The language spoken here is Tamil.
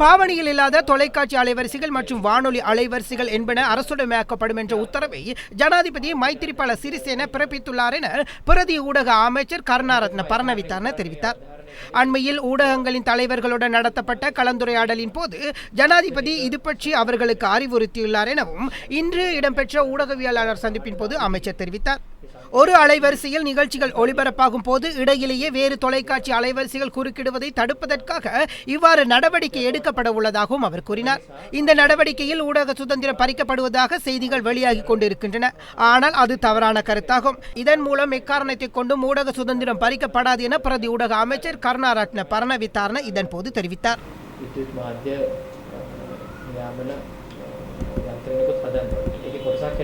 பாவனையில் இல்லாத தொலைக்காட்சி அலைவரிசைகள் மற்றும் வானொலி அலைவரிசைகள் என்பன அரசுடைமையாக்கப்படும் என்ற உத்தரவை ஜனாதிபதி மைத்திரிபால சிறிசேன பிறப்பித்துள்ளார் என பிரதி ஊடக அமைச்சர் கருணாரத்ன பரணவித்தான தெரிவித்தார். அண்மையில் ஊடகங்களின் தலைவர்களுடன் நடத்தப்பட்ட கலந்துரையாடலின் போது ஜனாதிபதி இது பற்றி அவர்களுக்கு அறிவுறுத்தியுள்ளார் எனவும் இன்று இடம்பெற்ற ஊடகவியலாளர் சந்திப்பின் போது அமைச்சர் தெரிவித்தார். ஒரு அலைவரிசையில் நிகழ்ச்சிகள் ஒளிபரப்பாகும் போது இடையிலேயே வேறு தொலைக்காட்சி அலைவரிசைகள் குறுக்கிடுவதை தடுப்பதற்காக இவ்வாறு நடவடிக்கை எடுக்கப்பட உள்ளதாகவும் அவர் கூறினார். இந்த நடவடிக்கையில் ஊடக சுதந்திரம் பறிக்கப்படுவதாக செய்திகள் வெளியாகி கொண்டிருக்கின்றன. ஆனால் அது தவறான கருத்தாகும். இதன் மூலம் எக்காரணத்தை கொண்டும் ஊடக சுதந்திரம் பறிக்கப்படாது என பிரதி ஊடக அமைச்சர் கருணாரத்ன பரணவித்தாரன இதன் போது தெரிவித்தார். යන්ත්‍රණිකුත් හදන්න ඕනේ. ඒකේ කොටසක්